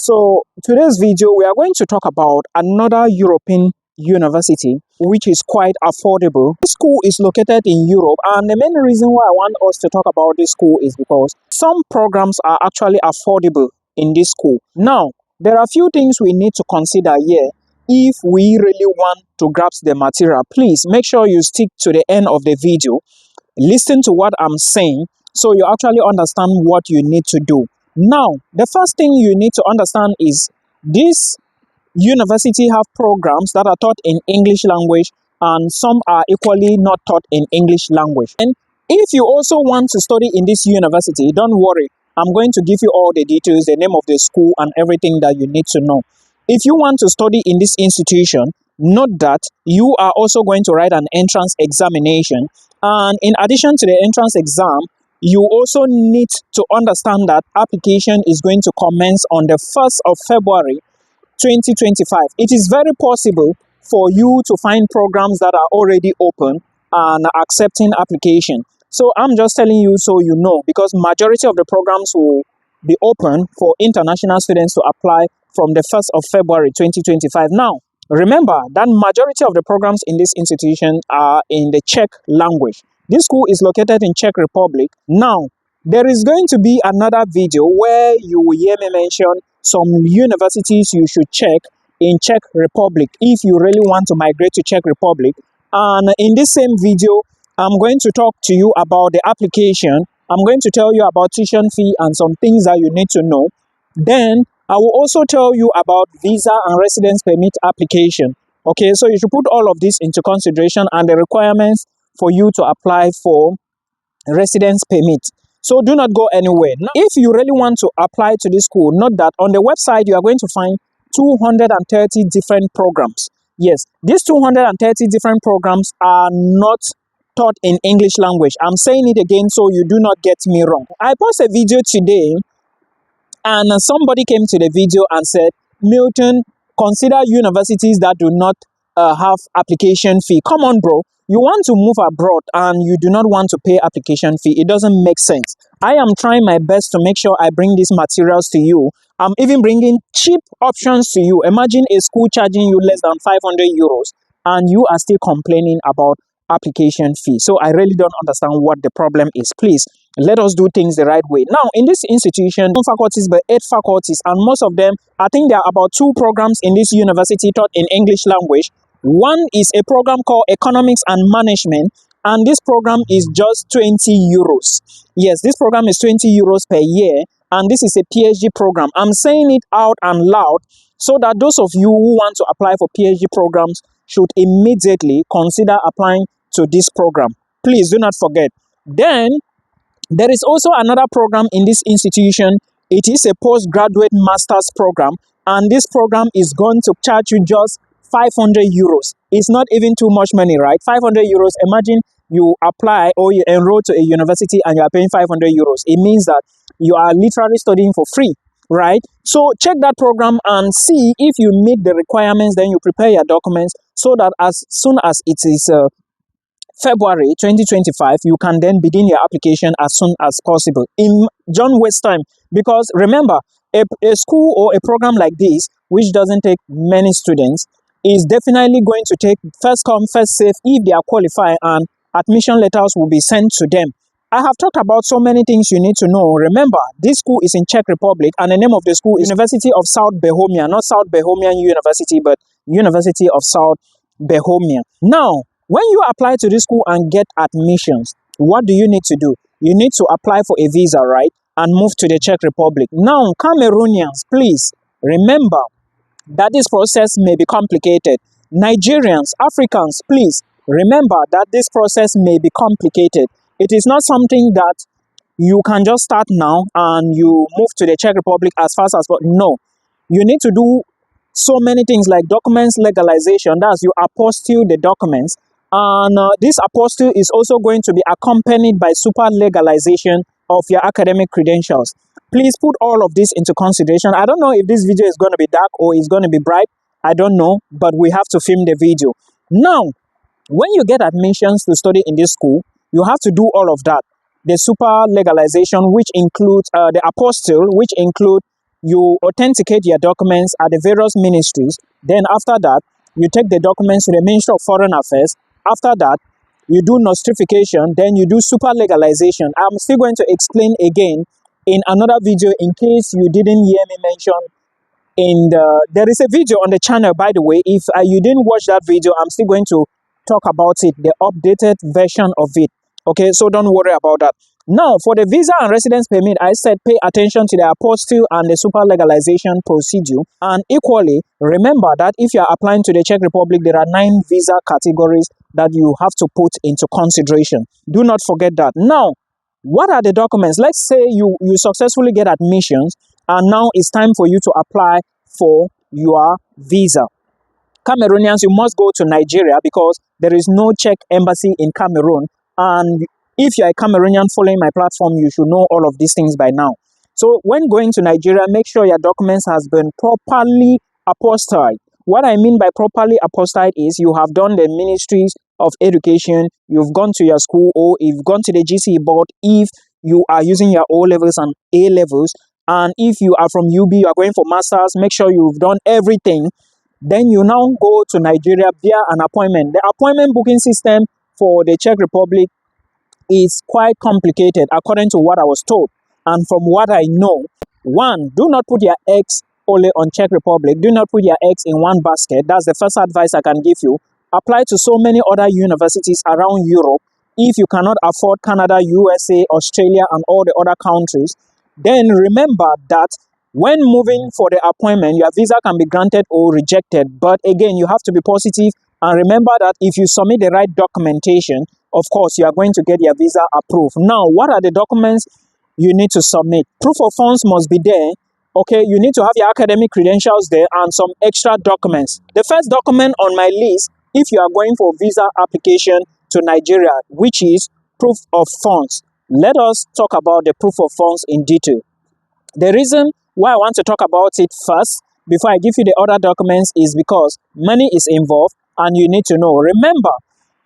So today's video, we are going to talk about another European university which is quite affordable. This school is located in Europe, and the main reason why I want us to talk about this school is because some programs are actually affordable in this school. Now, there are a few things we need to consider here if we really want to grasp the material. Please make sure you stick to the end of the video. Listen to what I'm saying so you actually understand what you need to do. Now, the first thing you need to understand is this university have programs that are taught in English language, and some are equally not taught in English language. And if you also want to study in this university, don't worry. I'm going to give you all the details, the name of the school and everything that you need to know. If you want to study in this institution, note that you are also going to write an entrance examination. And in addition to the entrance exam, you also need to understand that application is going to commence on the 1st of February 2025. It is very possible for you to find programs that are already open and accepting application. So I'm just telling you so you know, because majority of the programs will be open for international students to apply from the 1st of February 2025. Now, remember that majority of the programs in this institution are in the Czech language. This school is located in Czech Republic. Now, there is going to be another video where you will hear me mention some universities you should check in Czech Republic if you really want to migrate to Czech Republic. And in this same video, I'm going to talk to you about the application. I'm going to tell you about tuition fee and some things that you need to know. Then, I will also tell you about visa and residence permit application. Okay, so you should put all of this into consideration and the requirements for you to apply for residence permit. So do not go anywhere. Now, if you really want to apply to this school, note that on the website you are going to find 230 different programs. Yes, these 230 different programs are not taught in English language. I'm saying it again so you do not get me wrong. I posted a video today and somebody came to the video and said, Milton, consider universities that do not have application fee. Come on, bro. You want to move abroad and you do not want to pay application fee. It doesn't make sense. I am trying my best to make sure I bring these materials to you. I'm even bringing cheap options to you. Imagine a school charging you less than 500 euros and you are still complaining about application fee. So I really don't understand what the problem is. Please, let us do things the right way. Now, in this institution, faculties, but 8 faculties, and most of them, I think there are about 2 programs in this university taught in English language. One is a program called Economics and Management, and this program is just 20 euros. Yes, this program is 20 euros per year, and this is a PhD program. I'm saying it out and loud so that those of you who want to apply for PhD programs should immediately consider applying to this program. Please do not forget. Then, there is also another program in this institution. It is a postgraduate master's program, and this program is going to charge you just 500 euros. It's not even too much money, right? 500 euros. Imagine you apply or you enroll to a university and you are paying 500 euros. It means that you are literally studying for free, right? So check that program and see if you meet the requirements. Then you prepare your documents so that as soon as it is February 2025, you can then begin your application as soon as possible. Don't waste time, because remember, a school or a program like this, which doesn't take many students, is definitely going to take first come, first serve if they are qualified, and admission letters will be sent to them. I have talked about so many things you need to know. Remember, this school is in Czech Republic, and the name of the school is University of South Bohemia, not South Bohemian University, but University of South Bohemia. Now, when you apply to this school and get admissions, what do you need to do? You need to apply for a visa, right? And move to the Czech Republic. Now, Cameroonians, please remember that this process may be complicated. Nigerians, Africans, please remember that this process may be complicated. It is not something that you can just start now and you move to the Czech Republic as fast as possible. No, you need to do so many things like documents legalization. That's you apostille the documents. And this apostille is also going to be accompanied by super legalization of your academic credentials. Please put all of this into consideration. I don't know if this video is going to be dark or it's going to be bright. I don't know, but we have to film the video. Now, when you get admissions to study in this school, you have to do all of that. The super legalization, which includes the apostille, which include you authenticate your documents at the various ministries. Then after that, you take the documents to the Ministry of Foreign Affairs. After that, you do notification, then you do super legalization. I'm still going to explain again in another video in case you didn't hear me mention there is a video on the channel, by the way. If you didn't watch that video, I'm still going to talk about it, the updated version of it. Okay, so don't worry about that. Now, for the visa and residence permit, I said pay attention to the apostille and the super legalization procedure. And equally, remember that if you are applying to the Czech Republic, there are 9 visa categories that you have to put into consideration. Do not forget that. Now, what are the documents? Let's say you successfully get admissions, and now it's time for you to apply for your visa. Cameroonians, you must go to Nigeria because there is no Czech embassy in Cameroon. And if you're a Cameroonian following my platform, you should know all of these things by now. So when going to Nigeria, make sure your documents has been properly apostilled. What I mean by properly apostilled is you have done the ministries of education, you've gone to your school, or you've gone to the GCE board if you are using your O levels and A levels. And if you are from UB, you are going for masters, make sure you've done everything. Then you now go to Nigeria via an appointment. The appointment booking system for the Czech Republic is quite complicated according to what I was told. And from what I know, one, do not put your eggs only on Czech Republic. Do not put your eggs in one basket. That's the first advice I can give you. Apply to so many other universities around Europe. If you cannot afford Canada, USA, Australia, and all the other countries, then remember that when moving for the appointment, your visa can be granted or rejected. But again, you have to be positive and remember that if you submit the right documentation, of course, you are going to get your visa approved. Now, what are the documents you need to submit? Proof of funds must be there. Okay, you need to have your academic credentials there and some extra documents. The first document on my list, if you are going for visa application to Nigeria, which is proof of funds. Let us talk about the proof of funds in detail. The reason why I want to talk about it first, before I give you the other documents, is because money is involved and you need to know. Remember,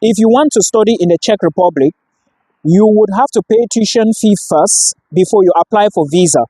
if you want to study in the Czech Republic, you would have to pay tuition fee first before you apply for visa.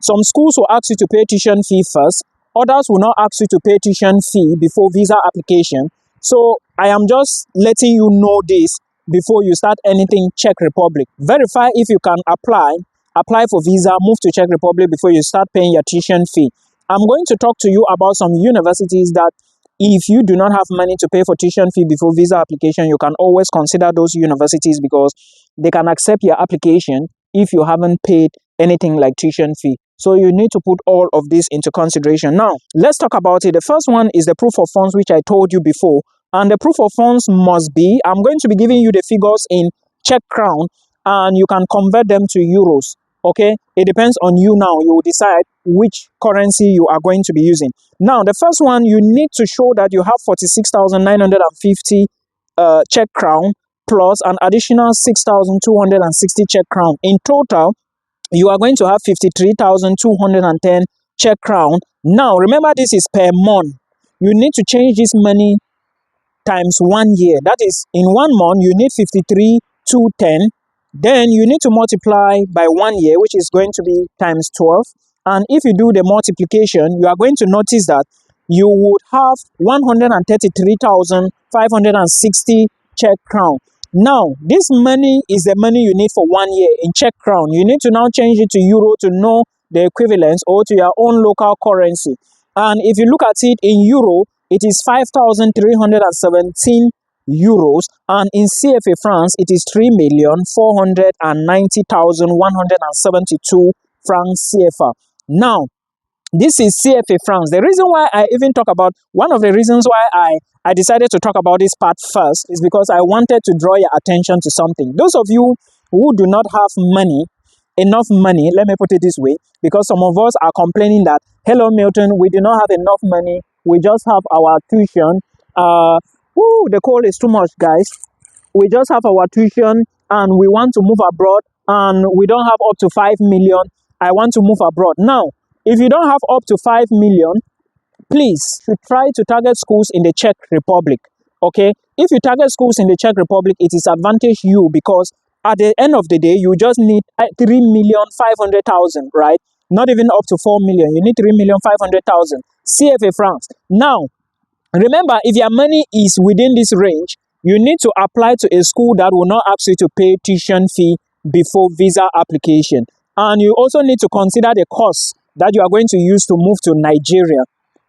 Some schools will ask you to pay tuition fee first. Others will not ask you to pay tuition fee before visa application. So I am just letting you know this before you start anything Czech Republic. Verify if you can apply for visa, move to Czech Republic before you start paying your tuition fee. I'm going to talk to you about some universities that if you do not have money to pay for tuition fee before visa application, you can always consider those universities because they can accept your application if you haven't paid anything like tuition fee. So you need to put all of this into consideration. Now, let's talk about it. The first one is the proof of funds, which I told you before. And the proof of funds must be, I'm going to be giving you the figures in Czech crown, and you can convert them to euros. Okay, it depends on you now. You will decide which currency you are going to be using. Now, the first one, you need to show that you have 46,950 Czech crown plus an additional 6,260 Czech crown. In total, you are going to have 53,210 Czech crown. Now, remember, this is per month. You need to change this money times 1 year. That is, in 1 month, you need 53,210. Then you need to multiply by 1 year, which is going to be times 12. And if you do the multiplication, you are going to notice that you would have 133,560 Czech crown. Now, this money is the money you need for 1 year in Czech crown. You need to now change it to euro to know the equivalence or to your own local currency. And if you look at it in euro, it is 5,317 euros, and in CFA France, it is 3,490,172 francs CFA. Now, this is CFA France. The reason why I even talk about, one of the reasons why I decided to talk about this part first is because I wanted to draw your attention to something. Those of you who do not have enough money, let me put it this way, because some of us are complaining that, hello Milton, we do not have enough money, we just have our tuition. The cold is too much, guys. We just have our tuition and we want to move abroad and we don't have up to 5 million. I want to move abroad. Now, if you don't have up to 5 million, please should try to target schools in the Czech Republic. Okay? If you target schools in the Czech Republic, it is advantage you because at the end of the day, you just need 3,500,000, right? not even up to 4 million. You need 3,500,000 CFA francs. Now, remember, if your money is within this range, you need to apply to a school that will not ask you to pay tuition fee before visa application. And you also need to consider the costs that you are going to use to move to Nigeria.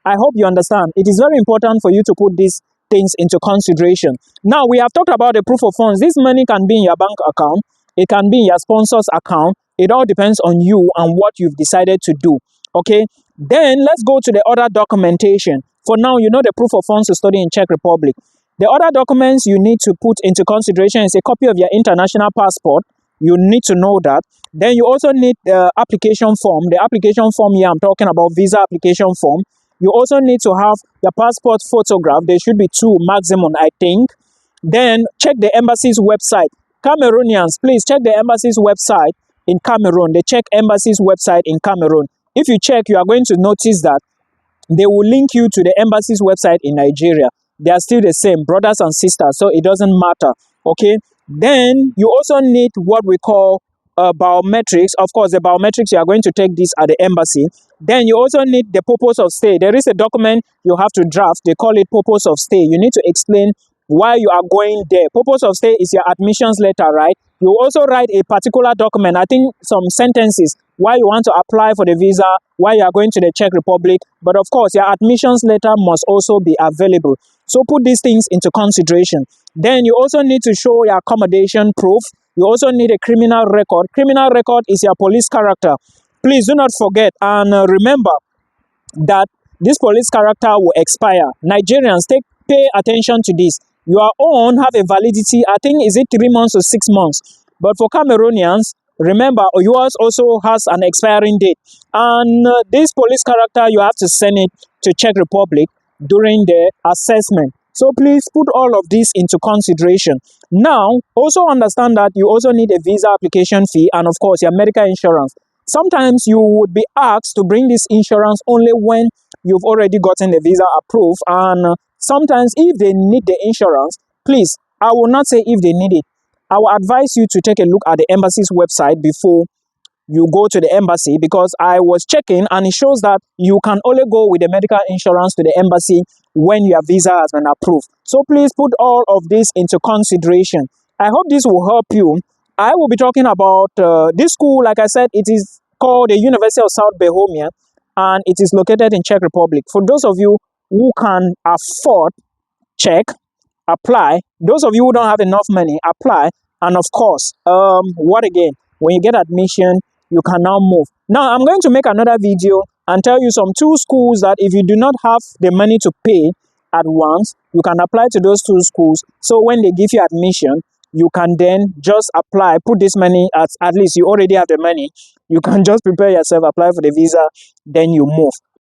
I hope you understand. It is very important for you to put these things into consideration. Now, we have talked about the proof of funds. This money can be in your bank account. It can be in your sponsor's account. It all depends on you and what you've decided to do. Okay? Then, let's go to the other documentation. For now, you know the proof of funds to study in Czech Republic. The other documents you need to put into consideration is a copy of your international passport. You need to know that. Then you also need the application form. The application form here, I'm talking about visa application form. You also need to have your passport photograph. There should be 2 maximum, I think. Then check the embassy's website. Cameroonians, please check the embassy's website in Cameroon. The Czech embassy's website in Cameroon. If you check, you are going to notice that they will link you to the embassy's website in Nigeria. They are still the same, brothers and sisters, so it doesn't matter. Okay. Then you also need what we call biometrics. Of course, the biometrics, you are going to take this at the embassy. Then you also need the purpose of stay. There is a document you have to draft. They call it purpose of stay. You need to explain why you are going there. Purpose of stay is your admissions letter, right? You also write a particular document, I think some sentences, why you want to apply for the visa, why you are going to the Czech Republic. But of course, your admissions letter must also be available. So put these things into consideration. Then you also need to show your accommodation proof. You also need a criminal record. Criminal record is your police character. Please do not forget and remember that this police character will expire. Nigerians, pay attention to this. Your own have a validity, I think, is it 3 months or 6 months? But for Cameroonians, remember, yours also has an expiring date. And this police character, you have to send it to Czech Republic during the assessment. So please put all of this into consideration. Now, also understand that you also need a visa application fee and, of course, your medical insurance. Sometimes you would be asked to bring this insurance only when you've already gotten the visa approved. And sometimes if they need the insurance, please, I will not say if they need it. I will advise you to take a look at the embassy's website before you go to the embassy, because I was checking and it shows that you can only go with the medical insurance to the embassy when your visa has been approved. So please put all of this into consideration. I hope this will help you. I will be talking about this school. Like I said, it is called the University of South Bohemia and it is located in Czech Republic. For those of you who can afford Czech, apply. Those of you who don't have enough money, apply. And of course, what again? When you get admission, you can now move. Now, I'm going to make another video and tell you some 2 schools that if you do not have the money to pay at once, you can apply to those 2 schools. So when they give you admission, you can then just apply, put this money, at least you already have the money. You can just prepare yourself, apply for the visa, then you move.